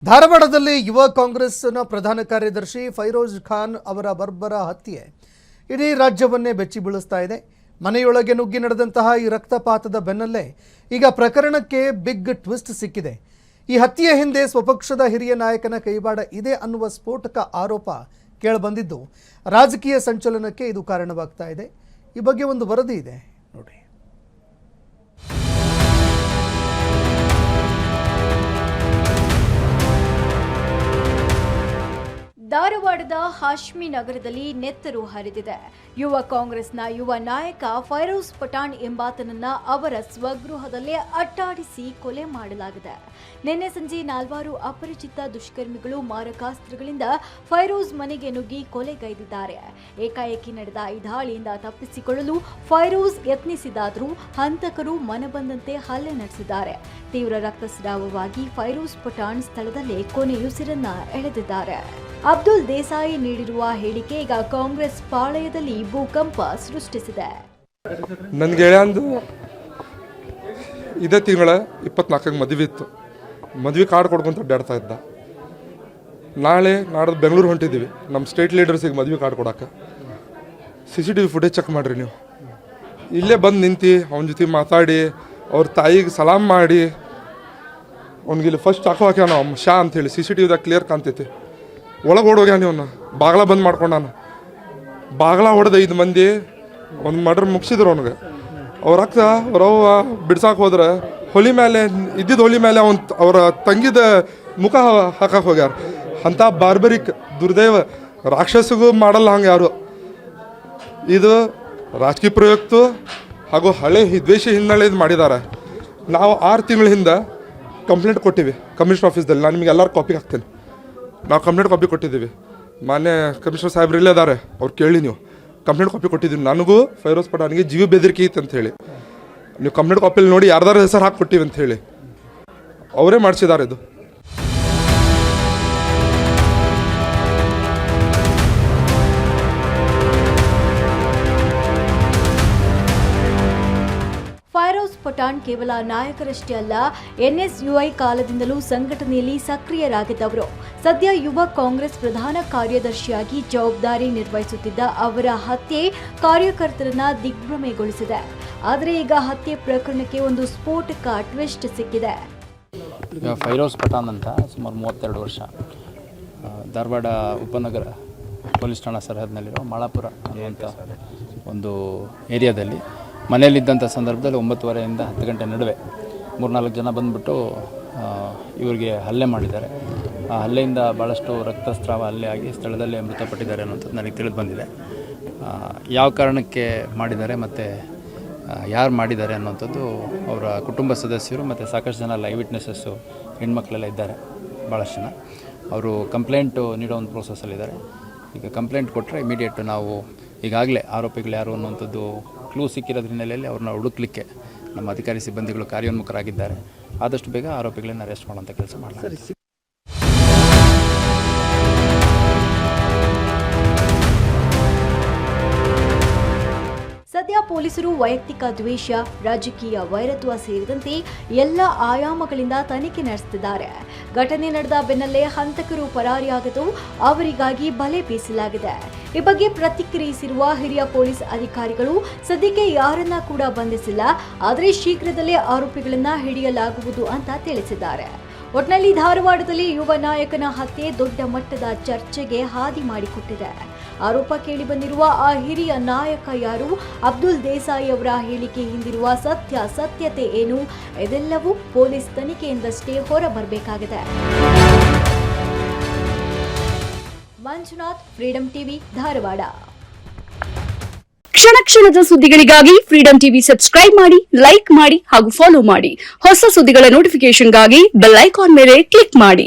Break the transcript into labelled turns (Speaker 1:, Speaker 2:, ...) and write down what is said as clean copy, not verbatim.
Speaker 1: ಧಾರವಾಡದಲ್ಲಿ ಯುವ ಕಾಂಗ್ರೆಸ್ನ ಪ್ರಧಾನ ಕಾರ್ಯದರ್ಶಿ ಫೈರೋಜ್ ಖಾನ್ ಅವರ ಬರ್ಬರ ಹತ್ಯೆ ಇಡೀ ರಾಜ್ಯವನ್ನೇ ಬೆಚ್ಚಿ ಬೀಳಿಸ್ತಾ ಇದೆ. ಮನೆಯೊಳಗೆ ನುಗ್ಗಿ ನಡೆದಂತಹ ಈ ರಕ್ತಪಾತದ ಬೆನ್ನಲ್ಲೇ ಈಗ ಪ್ರಕರಣಕ್ಕೆ ಬಿಗ್ ಟ್ವಿಸ್ಟ್ ಸಿಕ್ಕಿದೆ. ಈ ಹತ್ಯೆಯ ಹಿಂದೆ ಸ್ವಪಕ್ಷದ ಹಿರಿಯ ನಾಯಕನ ಕೈವಾಡ ಇದೆ ಅನ್ನುವ ಸ್ಫೋಟಕ ಆರೋಪ ಕೇಳಿಬಂದಿದ್ದು ರಾಜಕೀಯ ಸಂಚಲನಕ್ಕೆ ಇದು ಕಾರಣವಾಗ್ತಾ ಇದೆ. ಈ ಬಗ್ಗೆ ಒಂದು ವರದಿ ಇದೆ ನೋಡಿ.
Speaker 2: ಧಾರವಾಡದ ಹಾಶ್ಮಿ ನಗರದಲ್ಲಿ ನೆತ್ತರು ಹರಿದಿದೆ. ಯುವ ಕಾಂಗ್ರೆಸ್ನ ಯುವ ನಾಯಕ ಫೈರೋಜ್ ಪಠಾಣ್ ಎಂಬಾತನನ್ನ ಅವರ ಸ್ವಗೃಹದಲ್ಲೇ ಅಟ್ಟಾಡಿಸಿ ಕೊಲೆ ಮಾಡಲಾಗಿದೆ. ನಿನ್ನೆ ಸಂಜೆ 4 ಅಪರಿಚಿತ ದುಷ್ಕರ್ಮಿಗಳು ಮಾರಕಾಸ್ತ್ರಗಳಿಂದ ಫೈರೋಜ್ ಮನೆಗೆ ನುಗ್ಗಿ ಕೊಲೆಗೈದಿದ್ದಾರೆ. ಏಕಾಏಕಿ ನಡೆದ ಈ ದಾಳಿಯಿಂದ ತಪ್ಪಿಸಿಕೊಳ್ಳಲು ಫೈರೋಜ್ ಯತ್ನಿಸಿದಾದರೂ ಹಂತಕರು ಮನಬಂದಂತೆ ಹಲ್ಲೆ ನಡೆಸಿದ್ದಾರೆ. ತೀವ್ರ ರಕ್ತಸ್ರಾವವಾಗಿ ಫೈರೋಜ್ ಪಠಾಣ್ ಸ್ಥಳದಲ್ಲೇ ಕೊನೆಯುಸಿರನ್ನ ಎಳೆದಿದ್ದಾರೆ. ಅಬ್ದುಲ್ ದೇಸಾಯಿ ನೀಡಿರುವ ಹೇಳಿಕೆ ಈಗ ಕಾಂಗ್ರೆಸ್ ಪಾಳಯದಲ್ಲಿ ಭೂಕಂಪ ಸೃಷ್ಟಿಸಿದೆ.
Speaker 3: ನನಗೆ ಗೆಳೆಯಂದು ಇದೇ ತಿಂಗಳ 24ಕ್ಕೆ ಮದುವೆ ಇತ್ತು. ಮದುವೆ ಕಾರ್ಡ್ ಕೊಡ್ಕೊಂತ ಅಡ್ಡಾಡ್ತಾ ಇದ್ದ. ನಾಡ್ದು ಬೆಂಗಳೂರು ಹೊಂಟಿದ್ದೀವಿ ನಮ್ಮ ಸ್ಟೇಟ್ ಲೀಡರ್ಸಿಗೆ ಮದುವೆ ಕಾರ್ಡ್ ಕೊಡೋಕೆ. CCTV ಫುಟೇಜ್ ಚೆಕ್ ಮಾಡಿರಿ ನೀವು. ಇಲ್ಲೇ ಬಂದು ನಿಂತು ಅವನ ಜೊತೆ ಮಾತಾಡಿ ಅವ್ರ ತಾಯಿಗೆ ಸಲಾಮ್ ಮಾಡಿ ಅವ್ನಿಗಿಲ್ಲಿ ಫಸ್ಟ್ ಚಾಕು ಹಾಕ್ಯಾನ ಶಾ ಅಂಥೇಳಿ CCTVದಾಗ ಕ್ಲಿಯರ್ ಕಾಣ್ತೈತಿ. ಒಳಗೆ ಓಡೋಗ್ಯಾನ ಅವನ್ನ ಬಾಗ್ಲ ಬಂದ್ ಮಾಡ್ಕೊಂಡಾನ. ಬಾಗ್ಲ ಹೊಡೆದ 5 ಮಂದಿ ಒಂದು ಮರ್ಡರ್ ಮುಗಿಸಿದ್ರು ಅವನಿಗೆ. ಅವ್ರ ಅಕ್ಕ ಅವ್ರವ್ವ ಬಿಡ್ಸಾಕ್ ಹೋದ್ರೆ ಹೊಲಿ ಮೇಲೆ ಇದ್ದಿದ್ದು ಹೊಲಿ ಮೇಲೆ ಅವ್ರ ತಂಗಿದ ಮುಖ ಹಾಕಕ್ಕೆ ಹೋಗ್ಯಾರ. ಅಂಥ ಬಾರ್ಬರಿಕ್ ದುರ್ದೈವ ರಾಕ್ಷಸಗೂ ಮಾಡಲ್ಲ ಹಂಗೆ ಯಾರು. ಇದು ರಾಜಕೀಯ ಪ್ರಯುಕ್ತ ಹಾಗೂ ಹಳೆ ದ್ವೇಷ ಹಿನ್ನೆಲೆದು ಮಾಡಿದ್ದಾರೆ. ನಾವು 6 ತಿಂಗಳ ಹಿಂದೆ ಕಂಪ್ಲೇಂಟ್ ಕೊಟ್ಟಿವಿ ಕಮಿಷನರ್ ಆಫೀಸ್ದಲ್ಲಿ. ನಾನು ನಿಮಗೆ ಎಲ್ಲರೂ ಕಾಪಿ ಹಾಕ್ತೇನೆ. ನಾವು ಕಂಪ್ಲೇಂಟ್ ಕಾಪಿ ಕೊಟ್ಟಿದ್ದೀವಿ. ಮಾನ್ಯ ಕಮಿಷನರ್ ಸಾಹೇಬ್ರು ಇಲ್ಲೇ ಇದ್ದಾರೆ, ಅವ್ರು ಕೇಳಿ ನೀವು. ಕಂಪ್ಲೇಂಟ್ ಕಾಪಿ ಕೊಟ್ಟಿದ್ದೀವಿ. ನನಗೂ ಫೈರೋಜ್ ಪಠಾಣ್ಗೆ ಜೀವ ಬೆದರಿಕೆ ಇತ್ತು ಅಂತ ಹೇಳಿ ನೀವು ಕಂಪ್ಲೇಂಟ್ ಕಾಪಿಯಲ್ಲಿ ನೋಡಿ ಯಾರ್ದಾರ ಹೆಸರು ಹಾಕಿ ಅಂತ ಹೇಳಿ ಅವರೇ ಮಾಡಿಸಿದ್ದಾರೆ. ಇದು
Speaker 2: ಫೈರೋಜ್ ಪಠಾಣ್ ಕೇವಲ ನಾಯಕರಷ್ಟೇ ಅಲ್ಲ, NSUI ಕಾಲದಿಂದಲೂ ಸಂಘಟನೆಯಲ್ಲಿ ಸಕ್ರಿಯರಾಗಿದ್ದವರು. ಸದ್ಯ ಯುವ ಕಾಂಗ್ರೆಸ್ ಪ್ರಧಾನ ಕಾರ್ಯದರ್ಶಿಯಾಗಿ ಜವಾಬ್ದಾರಿ ನಿರ್ವಹಿಸುತ್ತಿದ್ದ ಅವರ ಹತ್ಯೆ ಕಾರ್ಯಕರ್ತರನ್ನ ದಿಗ್ಭ್ರಮೆಗೊಳಿಸಿದೆ. ಆದರೆ ಈಗ ಹತ್ಯೆ ಪ್ರಕರಣಕ್ಕೆ ಒಂದು ಸ್ಫೋಟಕ ಟ್ವಿಸ್ಟ್ ಸಿಕ್ಕಿದೆ.
Speaker 4: ಈಗ ಫೈರೋಜ್ ಪಠಾಣ್ ಅಂತ ಸುಮಾರು 32 ವರ್ಷ ಧಾರವಾಡ ಉಪನಗರ ಪೊಲೀಸ್ ಠಾಣಾ ಸರಹದ್ನಲ್ಲಿರೋ ಮಾಳಾಪುರ ಅನ್ನುವಂಥ ಒಂದು ಏರಿಯಾದಲ್ಲಿ ಮನೆಯಲ್ಲಿದ್ದಂಥ ಸಂದರ್ಭದಲ್ಲಿ 9:30ಯಿಂದ 10 ಗಂಟೆ ನಡುವೆ 3-4 ಜನ ಬಂದುಬಿಟ್ಟು ಇವರಿಗೆ ಹಲ್ಲೆ ಮಾಡಿದ್ದಾರೆ. ಆ ಹಲ್ಲೆಯಿಂದ ಭಾಳಷ್ಟು ರಕ್ತಸ್ರಾವ ಹಲ್ಲೆ ಆಗಿ ಸ್ಥಳದಲ್ಲೇ ಮೃತಪಟ್ಟಿದ್ದಾರೆ ಅನ್ನೋಂಥದ್ದು ನನಗೆ ತಿಳಿದು ಬಂದಿದೆ. ಯಾವ ಕಾರಣಕ್ಕೆ ಮಾಡಿದ್ದಾರೆ ಮತ್ತು ಯಾರು ಮಾಡಿದ್ದಾರೆ ಅನ್ನೋಂಥದ್ದು ಅವರ ಕುಟುಂಬ ಸದಸ್ಯರು ಮತ್ತು ಸಾಕಷ್ಟು ಜನ ಲೈವ್ ವಿಟ್ನೆಸಸ್ಸು ಹೆಣ್ಮಕ್ಳೆಲ್ಲ ಇದ್ದಾರೆ. ಭಾಳಷ್ಟು ಜನ ಅವರು ಕಂಪ್ಲೇಂಟು ನೀಡೋ ಒಂದು ಪ್ರೋಸೆಸ್ಸಲ್ಲಿದ್ದಾರೆ. ಈಗ ಕಂಪ್ಲೇಂಟ್ ಕೊಟ್ಟರೆ ಇಮಿಡಿಯೇಟು ನಾವು ಈಗಾಗಲೇ ಆರೋಪಿಗಳು ಯಾರು ಅನ್ನುವಂಥದ್ದು ಕ್ಲೂ ಸಿಕ್ಕಿರೋದ್ರ ಹಿನ್ನೆಲೆಯಲ್ಲಿ ಅವ್ರನ್ನ ಹುಡುಕ್ಲಿಕ್ಕೆ ನಮ್ಮ ಅಧಿಕಾರಿ ಸಿಬ್ಬಂದಿಗಳು ಕಾರ್ಯೋನ್ಮುಖರಾಗಿದ್ದಾರೆ. ಆದಷ್ಟು ಬೇಗ ಆರೋಪಿಗಳನ್ನು ಅರೆಸ್ಟ್ ಮಾಡುವಂಥ ಕೆಲಸ ಮಾಡಲಾಗಿದೆ.
Speaker 2: ಸದ್ಯ ಪೊಲೀಸರು ವೈಯಕ್ತಿಕ ದ್ವೇಷ, ರಾಜಕೀಯ ವೈರತ್ವ ಸೇರಿದಂತೆ ಎಲ್ಲ ಆಯಾಮಗಳಿಂದ ತನಿಖೆ ನಡೆಸುತ್ತಿದ್ದಾರೆ. ಘಟನೆ ನಡೆದ ಬೆನ್ನಲ್ಲೇ ಹಂತಕರು ಪರಾರಿಯಾಗಿದ್ದು ಅವರಿಗಾಗಿ ಬಲೆ ಬೀಸಲಾಗಿದೆ. ಈ ಬಗ್ಗೆ ಪ್ರತಿಕ್ರಿಯಿಸಿರುವ ಹಿರಿಯ ಪೊಲೀಸ್ ಅಧಿಕಾರಿಗಳು ಸದ್ಯಕ್ಕೆ ಯಾರನ್ನ ಕೂಡ ಬಂಧಿಸಿಲ್ಲ, ಆದರೆ ಶೀಘ್ರದಲ್ಲೇ ಆರೋಪಿಗಳನ್ನ ಹಿಡಿಯಲಾಗುವುದು ಅಂತ ತಿಳಿಸಿದ್ದಾರೆ. ಒಟ್ನಲ್ಲಿ ಧಾರವಾಡದಲ್ಲಿ ಯುವ ನಾಯಕನ ಹತ್ಯೆ ದೊಡ್ಡ ಮಟ್ಟದ ಚರ್ಚೆಗೆ ಹಾದಿ ಮಾಡಿಕೊಟ್ಟಿದೆ. ಆರೋಪ ಕೇಳಿಬಂದಿರುವ ಆ ಹಿರಿಯ ನಾಯಕ ಯಾರು, ಅಬ್ದುಲ್ ದೇಸಾಯಿ ಅವರ ಹೇಳಿಕೆ ಹಿಂದಿರುವ ಸತ್ಯತೆ ಏನು, ಇದೆಲ್ಲವೂ ಪೊಲೀಸ್ ತನಿಖೆಯಿಂದಷ್ಟೇ ಹೊರಬರಬೇಕಾಗಿದೆ. Manjunath, freedom TV, Dharwad.
Speaker 5: ಕ್ಷಣದ ಸುದ್ದಿಗಳಿಗಾಗಿ ಫ್ರೀಡಂ ಟಿವಿ ಸಬ್ಸ್ಕ್ರೈಬ್ ಮಾಡಿ, ಲೈಕ್ ಮಾಡಿ ಹಾಗೂ ಫಾಲೋ ಮಾಡಿ. ಹೊಸ ಸುದ್ದಿಗಳ ನೋಟಿಫಿಕೇಶನ್ಗಾಗಿ ಬೆಲ್ ಐಕಾನ್ ಮೇಲೆ ಕ್ಲಿಕ್ ಮಾಡಿ.